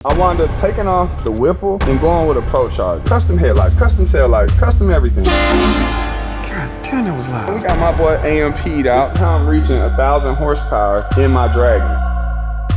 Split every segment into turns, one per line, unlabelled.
I wound up taking off the Whipple and going with a Pro Charger. Custom headlights, custom taillights, custom everything. God damn, that was loud. We got my boy AMP'd out. This is how I'm reaching 1,000 horsepower in my Dragon.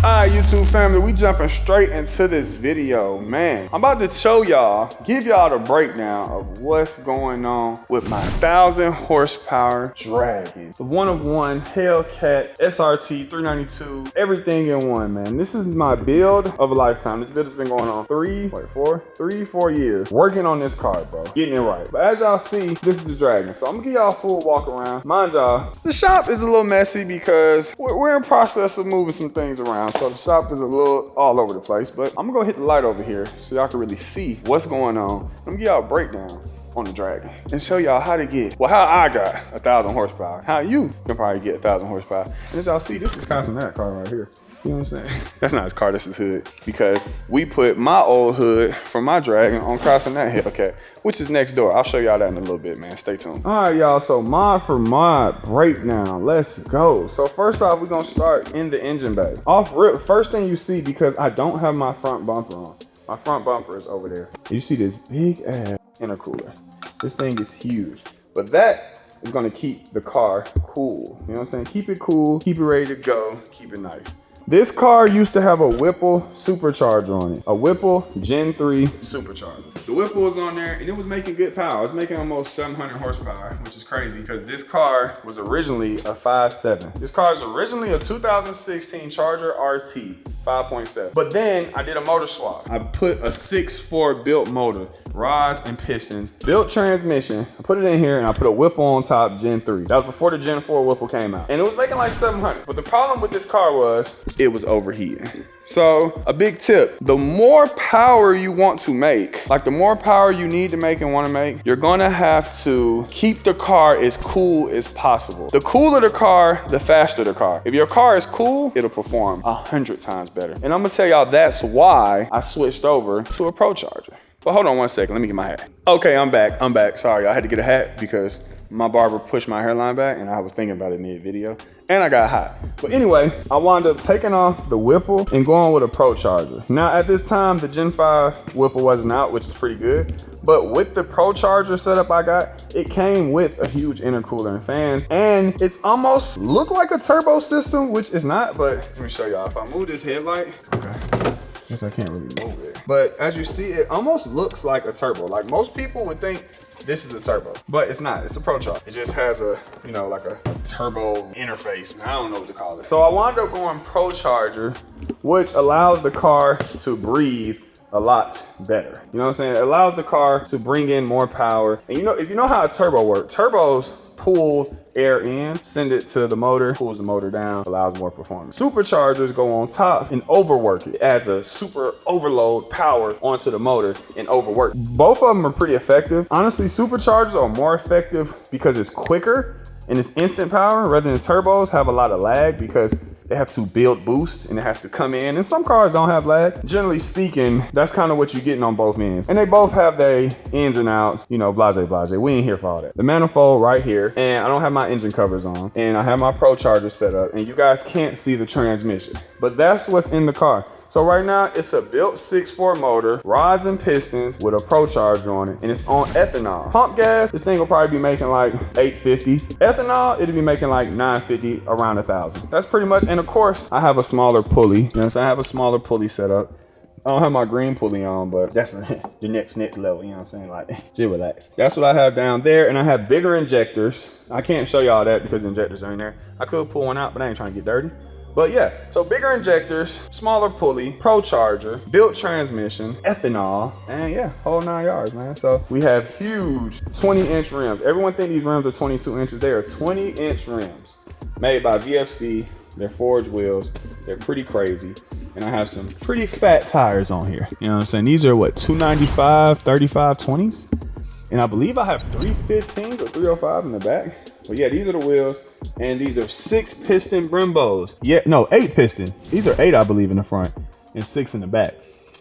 Alright, YouTube family, we jumping straight into this video, man. I'm about to show y'all, give y'all the breakdown of what's going on with my 1,000 horsepower Dragon. The one-of-one Hellcat SRT 392, everything in one, man. This is my build of a lifetime. This build has been going on 4 years. Working on this car, bro. Getting it right. But as y'all see, this is the Dragon. So I'm gonna give y'all a full walk around. Mind y'all, the shop is a little messy because we're in process of moving some things around. So the shop is a little all over the place, but I'm gonna go hit the light over here so y'all can really see what's going on. I'm gonna give y'all a breakdown on the Dragon and show y'all how to get, well, how I got 1,000 horsepower, how you can probably get 1,000 horsepower. And as y'all see, this is kind of that car right here. You know what I'm saying? That's not his car, that's his hood. Because we put my old hood from my Dragon on crossing that Hellcat, which is next door. I'll show y'all that in a little bit, man. Stay tuned. All right, y'all, so mod for mod breakdown. Let's go. So first off, we're gonna start in the engine bay. Off rip, first thing you see, because I don't have my front bumper on. My front bumper is over there. You see this big ass intercooler. This thing is huge, but that is gonna keep the car cool. You know what I'm saying? Keep it cool, keep it ready to go, keep it nice. This car used to have a Whipple supercharger on it. A Whipple Gen 3 supercharger. The Whipple was on there and it was making good power. It was making almost 700 horsepower, which is crazy because this car was originally a 5.7. This car is originally a 2016 Charger RT 5.7. But then I did a motor swap. I put a 6.4 built motor, rods and pistons, built transmission. I put it in here and I put a Whipple on top, Gen 3. That was before the Gen 4 Whipple came out. And it was making like 700. But the problem with this car was it was overheating. So a big tip, the more power you want to make, like the more power you need to make and want to make, you're gonna have to keep the car as cool as possible. The cooler the car, the faster the car. If your car is cool, it'll perform 100 times better. And I'm gonna tell y'all that's why I switched over to a Pro Charger. But hold on one second, let me get my hat. Okay, I'm back. Sorry, I had to get a hat because my barber pushed my hairline back and I was thinking about it mid-video and I got hot. But anyway, I wound up taking off the Whipple and going with a Pro Charger. Now at this time, the Gen 5 Whipple wasn't out, which is pretty good. But with the Pro Charger setup I got, it came with a huge intercooler and fans, and it's almost looked like a turbo system, which is not, but let me show y'all. If I move this headlight, okay, guess I can't really move it. But as you see, it almost looks like a turbo. Like most people would think this is a turbo, but it's not. It's a Pro Charger. It just has a, you know, like a turbo interface. I don't know what to call it. So I wound up going Pro Charger, which allows the car to breathe a lot better. You know what I'm saying? It allows the car to bring in more power. And you know, if you know how a turbo works, turbos pull air in, send it to the motor, pulls the motor down, allows more performance. Superchargers go on top and overwork it. It adds a super overload power onto the motor and overwork. Both of them are pretty effective. Honestly, superchargers are more effective because it's quicker and it's instant power rather than turbos have a lot of lag because they have to build boost and it has to come in. And some cars don't have lag. Generally speaking, that's kind of what you're getting on both ends. And they both have their ins and outs, you know, blase. We ain't here for all that. The manifold right here, and I don't have my engine covers on, and I have my Pro Charger set up, and you guys can't see the transmission, but that's what's in the car. So right now, it's a built 6.4 motor, rods and pistons with a Pro Charger on it, and it's on ethanol. Pump gas, this thing will probably be making like 850. Ethanol, it'll be making like 950, around 1,000. That's pretty much, and of course, I have a smaller pulley. You know what I'm saying? I have a smaller pulley set up. I don't have my green pulley on, but that's the next level, you know what I'm saying? Like, just relax. That's what I have down there, and I have bigger injectors. I can't show y'all that because the injectors are in there. I could pull one out, but I ain't trying to get dirty. But yeah, so bigger injectors, smaller pulley, Pro Charger, built transmission, ethanol, and yeah, whole 9 yards, man. So we have huge 20-inch rims. Everyone think these rims are 22 inches. They are 20-inch rims made by VFC. They're forged wheels. They're pretty crazy. And I have some pretty fat tires on here. You know what I'm saying? These are what, 295, 35, 20s? And I believe I have 315s or 305 in the back. But yeah, these are the wheels, and these are 6 piston Brembos. Yeah, no, 8 piston. These are 8, I believe, in the front and 6 in the back.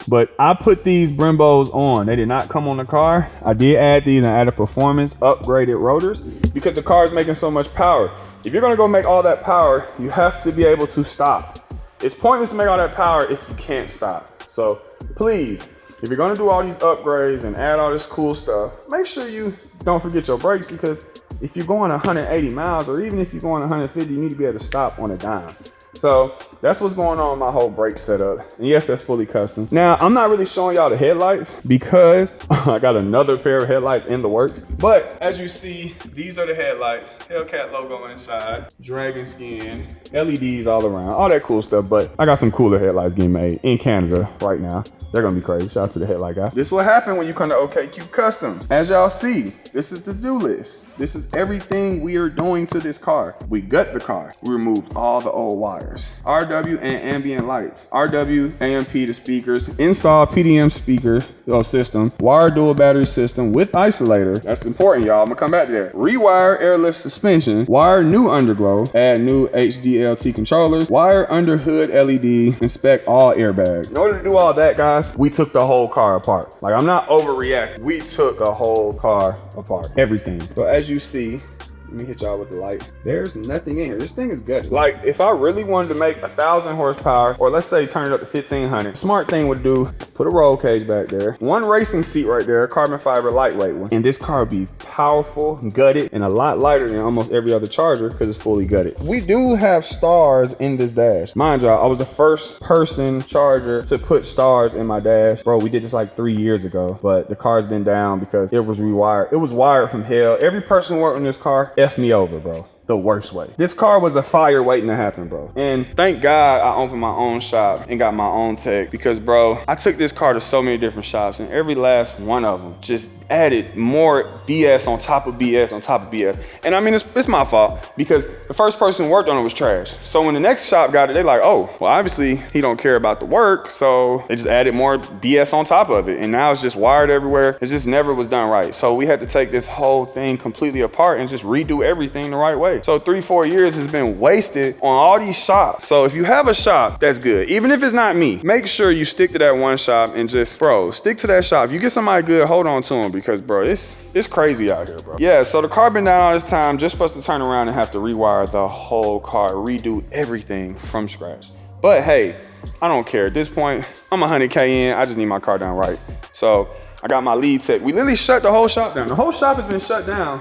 But I put these Brembos on. They did not come on the car. I did add these and added performance, upgraded rotors, because the car is making so much power. If you're gonna go make all that power, you have to be able to stop. It's pointless to make all that power if you can't stop. So please, if you're gonna do all these upgrades and add all this cool stuff, make sure you don't forget your brakes, because if you're going 180 miles or even if you're going 150, you need to be able to stop on a dime. So that's what's going on with my whole brake setup. And yes, that's fully custom. Now, I'm not really showing y'all the headlights because I got another pair of headlights in the works. But as you see, these are the headlights. Hellcat logo inside, dragon skin, LEDs all around, all that cool stuff. But I got some cooler headlights getting made in Canada right now. They're gonna be crazy. Shout out to the headlight guy. This will happen when you come to OKQ Custom. As y'all see, this is the do list. This is everything we are doing to this car. We gut the car. We removed all the old wires. RW and ambient lights. RW, AMP to speakers. Install PDM speaker system. Wire dual battery system with isolator. That's important, y'all. I'm gonna come back to that. Rewire airlift suspension. Wire new underglow. Add new HDLT controllers. Wire under hood LED. Inspect all airbags. In order to do all that, guys, we took the whole car apart. Like, I'm not overreacting. We took the whole car apart. Everything. So as you see, let me hit y'all with the light. There's nothing in here. This thing is gutted. Like, if I really wanted to make 1,000 horsepower, or let's say turn it up to 1,500, smart thing would do, put a roll cage back there, one racing seat right there, carbon fiber lightweight one, and this car would be powerful, gutted, and a lot lighter than almost every other Charger because it's fully gutted. We do have stars in this dash. Mind y'all, I was the first person Charger to put stars in my dash. Bro, we did this like 3 years ago, but the car's been down because it was rewired. It was wired from hell. Every person working on this car F me over, bro. The worst way. This car was a fire waiting to happen, bro. And thank God I opened my own shop and got my own tech, because, bro, I took this car to so many different shops and every last one of them just added more BS on top of BS on top of BS. And I mean, it's my fault, because the first person who worked on it was trash. So when the next shop got it, they like, oh, well, obviously he don't care about the work, so they just added more BS on top of it. And now it's just wired everywhere. It just never was done right. So we had to take this whole thing completely apart and just redo everything the right way. So 3-4 years has been wasted on all these shops. So if you have a shop, that's good. Even if it's not me, make sure you stick to that one shop and just, bro, stick to that shop. If you get somebody good, hold on to them, because, bro, it's crazy out here, bro. Yeah, so the car been down all this time just for us to turn around and have to rewire the whole car, redo everything from scratch. But hey, I don't care. At this point, I'm 100K in. I just need my car done right. So I got my lead tech. We literally shut the whole shop down. The whole shop has been shut down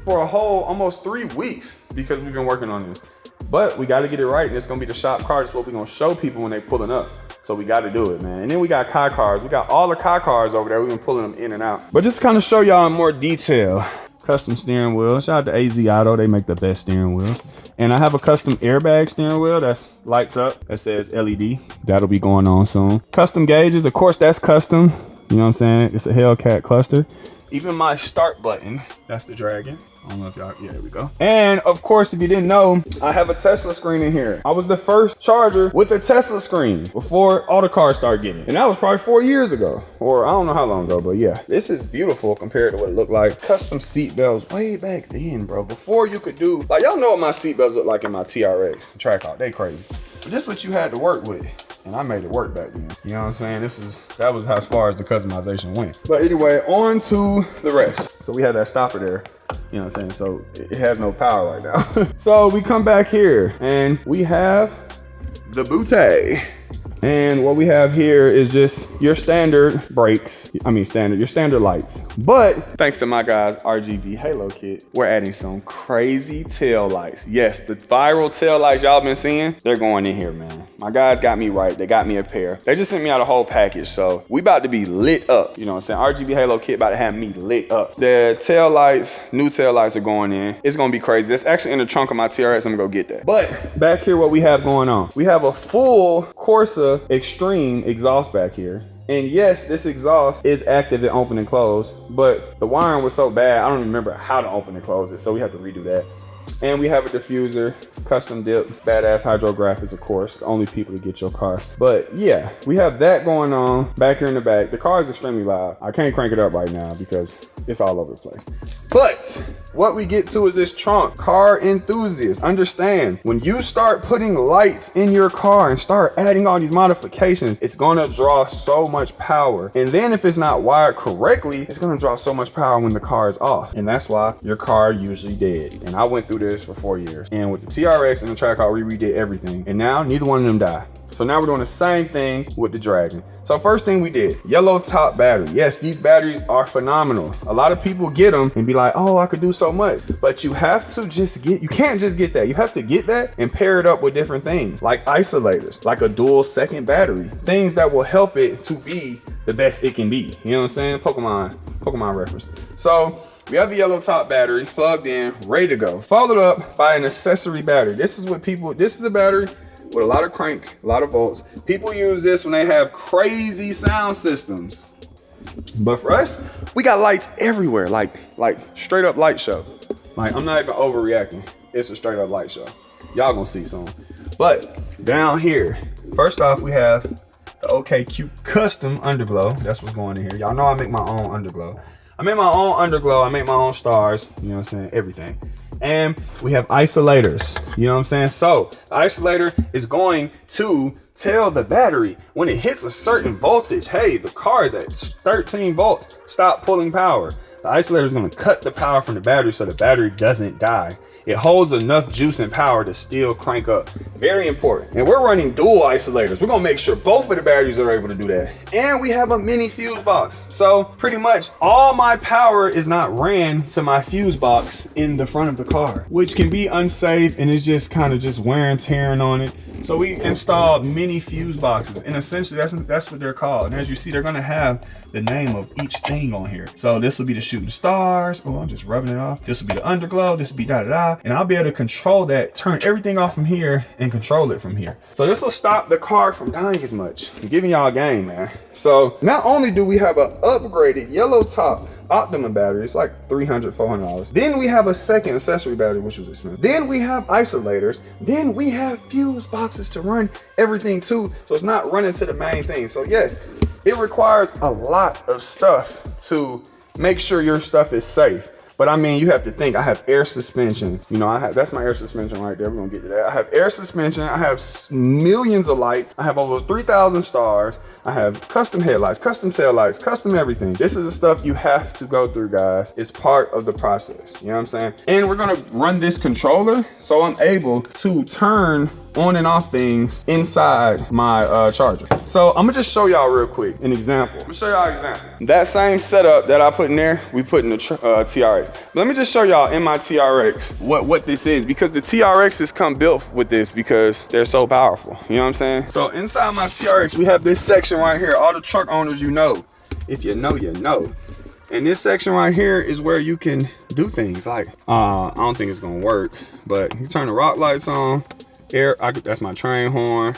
for a whole almost 3 weeks because we've been working on this. But we got to get it right, and it's gonna be the shop car. That's what we're gonna show people when they pulling up. So we got to do it, man. And then we got Kai cars. We got all the Kai cars over there. We've been pulling them in and out. But just to kind of show y'all in more detail, custom steering wheel. Shout out to AZ Auto. They make the best steering wheel. And I have a custom airbag steering wheel that's lights up. That says LED. That'll be going on soon. Custom gauges. Of course, that's custom. You know what I'm saying? It's a Hellcat cluster. Even my start button, that's the Dragon. I don't know if y'all, yeah, there we go. And of course, if you didn't know, I have a Tesla screen in here. I was the first Charger with a Tesla screen before all the cars started getting it. And that was probably 4 years ago, or I don't know how long ago, but yeah. This is beautiful compared to what it looked like. Custom seat belts way back then, bro. Before you could do, like, y'all know what my seat belts look like in my TRX, Trackhawk, they crazy. But this is what you had to work with. And I made it work back then. You know what I'm saying? That was as far as the customization went. But anyway, on to the rest. So we had that stopper there. You know what I'm saying? So it has no power right now. So we come back here and we have the Butte. And what we have here is just your standard brakes. Your standard lights. But thanks to my guys, RGB Halo Kit, we're adding some crazy tail lights. Yes, the viral tail lights y'all been seeing, they're going in here, man. My guys got me right. They got me a pair. They just sent me out a whole package. So we about to be lit up. You know what I'm saying? RGB Halo Kit about to have me lit up. The tail lights, new tail lights are going in. It's gonna be crazy. It's actually in the trunk of my TRX. I'm gonna go get that. But back here, what we have going on. We have a full Corsa Extreme exhaust back here. And yes, this exhaust is active and open and close, but the wiring was so bad, I don't even remember how to open and close it. So we have to redo that. And we have a diffuser, custom dip, badass hydrographics, of course, the only people to get your car. But yeah, we have that going on back here in the back. The car is extremely loud. I can't crank it up right now because it's all over the place. But what we get to is this trunk. Car enthusiasts, understand, when you start putting lights in your car and start adding all these modifications, it's gonna draw so much power. And then if it's not wired correctly, it's gonna draw so much power when the car is off. And that's why your car usually dead. And I went through this for 4 years. And with the TRX and the Trackhawk, we redid everything. And now neither one of them die. So now we're doing the same thing with the Dragon. So first thing we did, yellow top battery. Yes, these batteries are phenomenal. A lot of people get them and be like, oh, I could do so much. But you have to just get, you can't just get that. You have to get that and pair it up with different things like isolators, like a dual second battery, things that will help it to be the best it can be. You know what I'm saying? Pokemon reference. So we have the yellow top battery plugged in, ready to go. Followed up by an accessory battery. This is a battery with a lot of crank, a lot of volts. People use this when they have crazy sound systems. But for us, we got lights everywhere, like straight up light show. Like, I'm not even overreacting. It's a straight up light show. Y'all gonna see soon. But down here, first off, we have the OKQ custom underglow. That's what's going in here. Y'all know I make my own underglow. I make my own underglow, I make my own stars, you know what I'm saying, everything. And we have isolators, you know what I'm saying? So the isolator is going to tell the battery when it hits a certain voltage, hey, the car is at 13 volts, stop pulling power. The isolator is gonna cut the power from the battery so the battery doesn't die. It holds enough juice and power to still crank up. Very important. And we're running dual isolators. We're gonna make sure both of the batteries are able to do that. And we have a mini fuse box. So pretty much all my power is not ran to my fuse box in the front of the car, which can be unsafe and it's just kind of just wear and tearing on it. So we installed mini fuse boxes, and essentially that's what they're called. And as you see, they're gonna have the name of each thing on here. So this will be the shooting stars. Oh, I'm just rubbing it off. This will be the underglow. This will be da-da-da. And I'll be able to control that, turn everything off from here and control it from here. So this will stop the car from dying as much. I'm giving y'all a game, man. So not only do we have an upgraded yellow top Optima battery, it's like $300, $400. Then we have a second accessory battery, which was expensive. Then we have isolators. Then we have fuse boxes to run everything to, so it's not running to the main thing. So yes, it requires a lot of stuff to make sure your stuff is safe. But I mean, you have to think, I have air suspension. You know, that's my air suspension right there. We're gonna get to that. I have air suspension. I have millions of lights. I have over 3,000 stars. I have custom headlights, custom taillights, custom everything. This is the stuff you have to go through, guys. It's part of the process. You know what I'm saying? And we're gonna run this controller so I'm able to turn on and off things inside my charger. So I'm gonna just show y'all real quick an example. I'm gonna show y'all an example. That same setup that I put in there, we put in the TRX. But let me just show y'all in my TRX what this is, because the TRXs come built with this because they're so powerful. You know what I'm saying? So inside my TRX, we have this section right here. All the truck owners, you know. If you know, you know. And this section right here is where you can do things like, I don't think it's gonna work, but you turn the rock lights on. That's my train horn.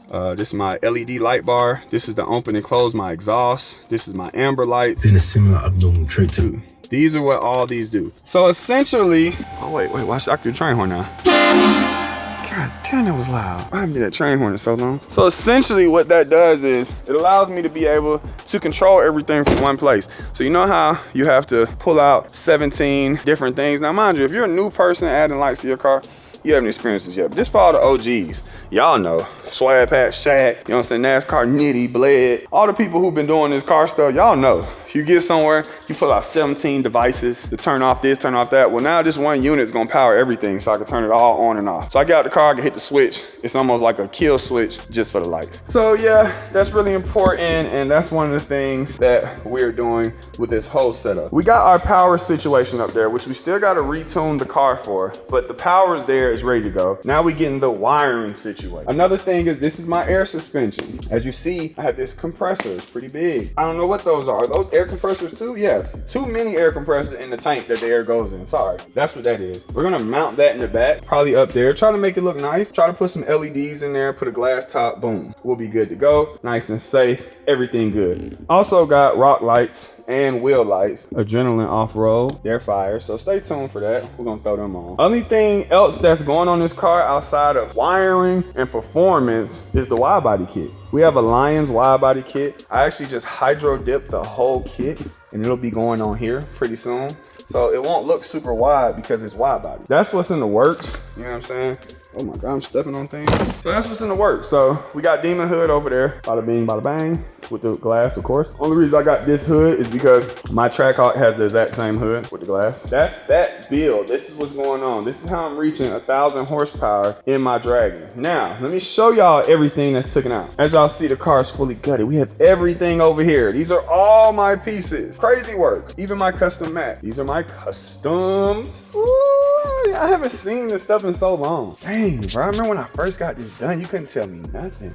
This is my LED light bar. This is the open and close my exhaust. This is my amber lights.
In a similar abnormal trait too.
These are what all these do. So essentially, oh wait, watch I can do the train horn now. God damn, that was loud. I haven't did that train horn in so long. So essentially what that does is it allows me to be able to control everything from one place. So you know how you have to pull out 17 different things. Now mind you, if you're a new person adding lights to your car, you haven't experienced this yet, but this for all the OGs. Y'all know, Swag Pat, Shaq, you know what I'm saying, NASCAR, Nitty, Bled, all the people who've been doing this car stuff, y'all know. You get somewhere, you pull out 17 devices to turn off this, turn off that. Well, now this one unit is gonna power everything, so I can turn it all on and off. So I get out the car, I can hit the switch. It's almost like a kill switch just for the lights. So yeah, that's really important, and that's one of the things that we're doing with this whole setup. We got our power situation up there, which we still gotta retune the car for, but the power is there, it's ready to go. Now we get in the wiring situation. Another thing is this is my air suspension. As you see, I have this compressor, it's pretty big. I don't know what those are. Those air compressors too? Yeah, 2 mini air compressors in the tank that the air goes in. Sorry, that's what that is. We're gonna mount that in the back, probably up there. Try to make it look nice. Try to put some LEDs in there, put a glass top, boom. We'll be good to go. Nice and safe, everything good. Also got rock lights and wheel lights, adrenaline off-road, they're fire, so stay tuned for that. We're gonna throw them on. Only thing else that's going on this car outside of wiring and performance is the Widebody kit. We have a Lions Widebody kit. I actually just hydro dipped the whole kit and it'll be going on here pretty soon. So it won't look super wide because it's Widebody. That's what's in the works, you know what I'm saying? Oh my God, I'm stepping on things. So that's what's in the works. So we got Demon Hood over there. Bada bing, bada bang. With the glass, of course. Only reason I got this hood is because my Trackhawk has the exact same hood with the glass. That's that build. This is what's going on. This is how I'm reaching 1,000 horsepower in my Dragon. Now, let me show y'all everything that's taken out. As y'all see, the car is fully gutted. We have everything over here. These are all my pieces. Crazy work. Even my custom mat. These are my customs. Ooh, I haven't seen this stuff in so long. Dang, bro. I remember when I first got this done, you couldn't tell me nothing.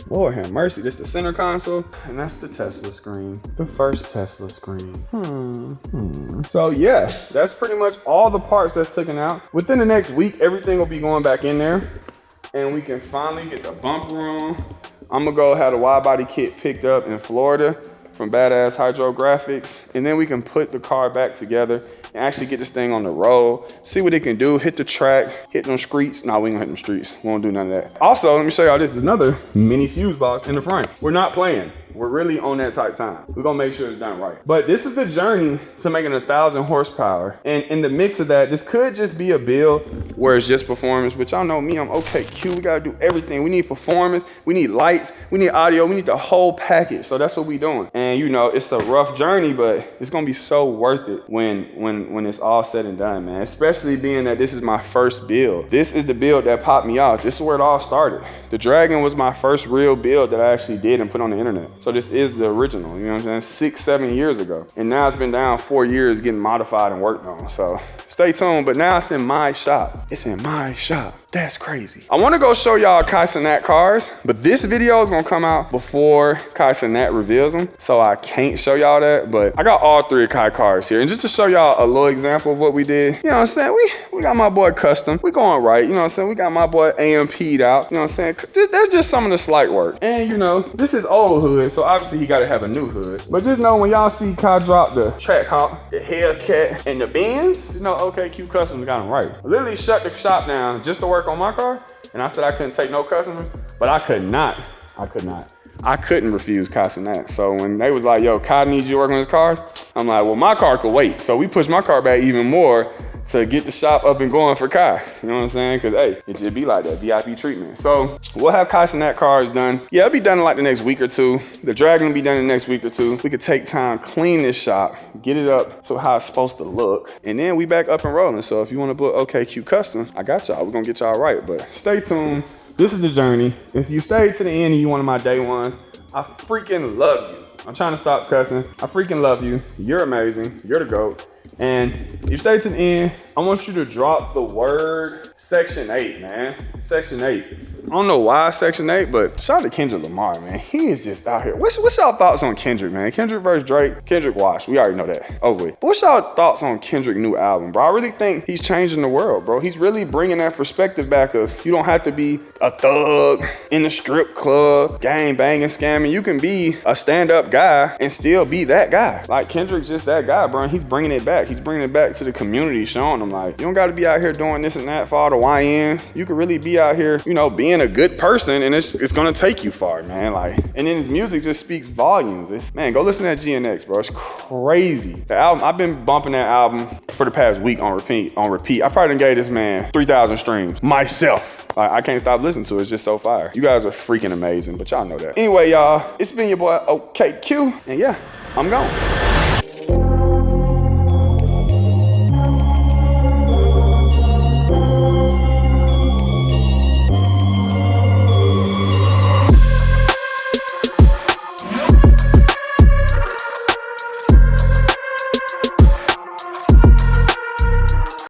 Lord have mercy, this the center console, and that's the Tesla screen. The first Tesla screen. So yeah, that's pretty much all the parts that's taken out. Within the next week, everything will be going back in there, and we can finally get the bumper on. I'm gonna go have the Widebody kit picked up in Florida from Badass Hydrographics, and then we can put the car back together and actually get this thing on the road, see what it can do, hit the track, hit them streets. Nah, we ain't gonna hit them streets. We won't do none of that. Also, let me show y'all this is another mini fuse box in the front. We're not playing. We're really on that type time. We're gonna make sure it's done right. But this is the journey to making 1,000 horsepower. And in the mix of that, this could just be a build where it's just performance, which y'all know me, I'm okay, Q. We gotta do everything. We need performance, we need lights, we need audio, we need the whole package. So that's what we doing. And you know, it's a rough journey, but it's gonna be so worth it when it's all said and done, man. Especially being that this is my first build. This is the build that popped me out. This is where it all started. The Dragon was my first real build that I actually did and put on the internet. So this is the original, you know what I'm saying? 6-7 years ago. And now it's been down 4 years getting modified and worked on. So stay tuned, but now it's in my shop. It's in my shop. That's crazy. I wanna go show y'all Kai Cenat cars, but this video is gonna come out before Kai Cenat reveals them. So I can't show y'all that, but I got all 3 of Kai cars here. And just to show y'all a little example of what we did, you know what I'm saying? We got my boy Custom. We going right, you know what I'm saying? We got my boy AMP'd out, you know what I'm saying? That's just some of the slight work. And you know, this is old hood, so obviously he gotta have a new hood. But just know when y'all see Kai drop the Trackhawk, the Hellcat, and the Benz, you know, okay, Q Customs got them right. I literally shut the shop down just to work on my car, and I said I couldn't take no customers, but I couldn't refuse Kai Cenat. So when they was like, yo, Kai needs you to work on his cars, I'm like, well, my car could wait. So we pushed my car back even more to get the shop up and going for Kai. You know what I'm saying? Cause hey, it just be like that, VIP treatment. So we'll have Kai Cenat cars done. Yeah, it'll be done in like the next week or two. The Dragon will be done in the next week or two. We could take time, clean this shop, get it up to how it's supposed to look, and then we back up and rolling. So if you wanna book OKQ Custom, I got y'all. We're gonna get y'all right, but stay tuned. This is the journey. If you stayed to the end and you one of my day ones, I freaking love you. I'm trying to stop cussing. I freaking love you. You're amazing. You're the GOAT. And if you stay to the end, I want you to drop the word Section 8, man. Section 8. I don't know why Section 8, but shout out to Kendrick Lamar, man. He is just out here. What's y'all thoughts on Kendrick, man? Kendrick versus Drake. Kendrick washed. We already know that. Over with. But what's y'all thoughts on Kendrick's new album, bro? I really think he's changing the world, bro. He's really bringing that perspective back of you don't have to be a thug in the strip club, gang banging, scamming. You can be a stand-up guy and still be that guy. Like Kendrick's just that guy, bro. And he's bringing it back. He's bringing it back to the community, showing them like, you don't got to be out here doing this and that for all the YNs. You can really be out here, you know, being a good person, and it's gonna take you far, man. Like, and then his music just speaks volumes. Man, go listen to that GNX, bro. It's crazy. The album, I've been bumping that album for the past week on repeat. I probably done gave this man 3,000 streams myself. Like, I can't stop listening to it. It's just so fire. You guys are freaking amazing, but y'all know that. Anyway, y'all, it's been your boy OKQ, and yeah, I'm gone.